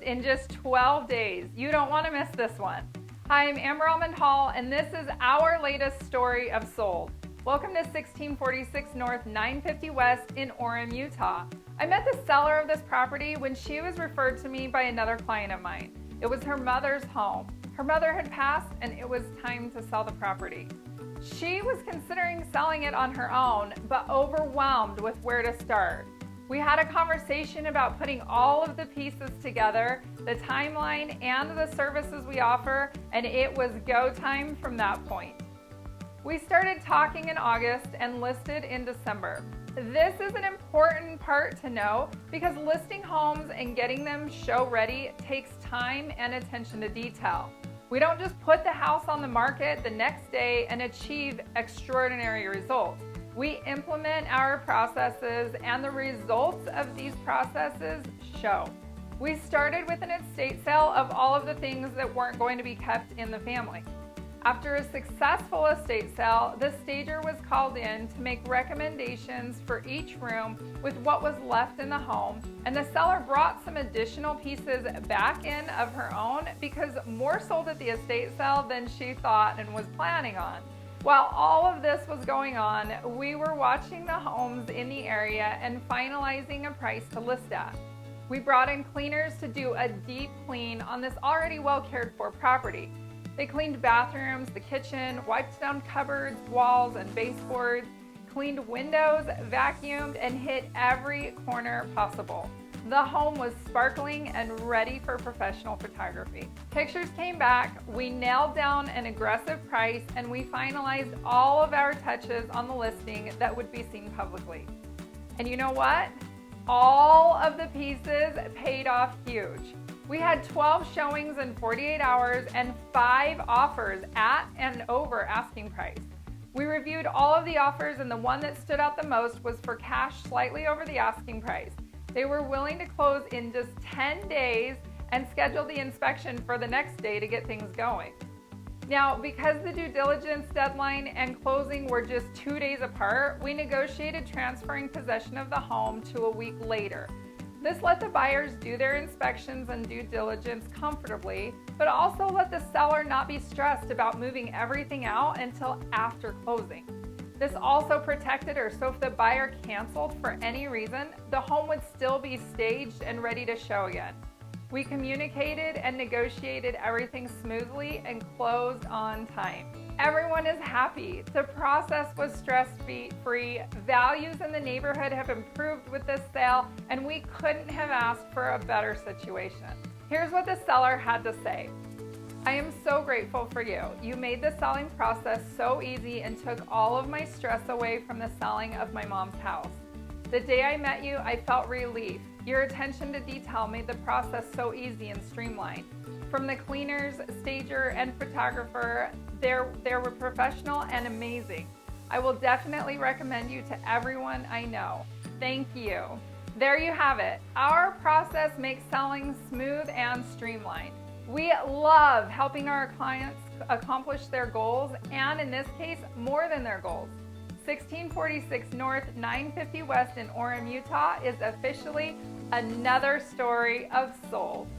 in just 12 days. You don't want to miss this one. Hi, I'm Amber Almond Hall, and this is our latest story of Sold. Welcome to 1646 North, 950 West in Orem, Utah. I met the seller of this property when she was referred to me by another client of mine. It was her mother's home. Her mother had passed, and it was time to sell the property. She was considering selling it on her own, but overwhelmed with where to start. We had a conversation about putting all of the pieces together, the timeline and the services we offer, and it was go time from that point. We started talking in August and listed in December. This is an important part to know because listing homes and getting them show ready takes time and attention to detail. We don't just put the house on the market the next day and achieve extraordinary results. We implement our processes, and the results of these processes show. We started with an estate sale of all of the things that weren't going to be kept in the family. After a successful estate sale, the stager was called in to make recommendations for each room with what was left in the home, and the seller brought some additional pieces back in of her own because more sold at the estate sale than she thought and was planning on. While all of this was going on, we were watching the homes in the area and finalizing a price to list at. We brought in cleaners to do a deep clean on this already well cared for property. They cleaned bathrooms, the kitchen, wiped down cupboards, walls, and baseboards, cleaned windows, vacuumed, and hit every corner possible. The home was sparkling and ready for professional photography. Pictures came back, we nailed down an aggressive price, and we finalized all of our touches on the listing that would be seen publicly. And you know what? All of the pieces paid off huge. We had 12 showings in 48 hours and 5 offers at and over asking price. We reviewed all of the offers, and the one that stood out the most was for cash slightly over the asking price. They were willing to close in just 10 days and scheduled the inspection for the next day to get things going. Now, because the due diligence deadline and closing were just 2 days apart, we negotiated transferring possession of the home to a week later. This let the buyers do their inspections and due diligence comfortably, but also let the seller not be stressed about moving everything out until after closing. This also protected her, so if the buyer canceled for any reason, the home would still be staged and ready to show again. We communicated and negotiated everything smoothly and closed on time. Everyone is happy. The process was stress-free. Values in the neighborhood have improved with this sale, and we couldn't have asked for a better situation. Here's what the seller had to say. I am so grateful for you. You made the selling process so easy and took all of my stress away from the selling of my mom's house. The day I met you, I felt relief. Your attention to detail made the process so easy and streamlined. From the cleaners, stager, and photographer, they were professional and amazing. I will definitely recommend you to everyone I know. Thank you. There you have it. Our process makes selling smooth and streamlined. We love helping our clients accomplish their goals, and in this case, more than their goals. 1646 North, 950 West in Orem, Utah is officially another story of Sold.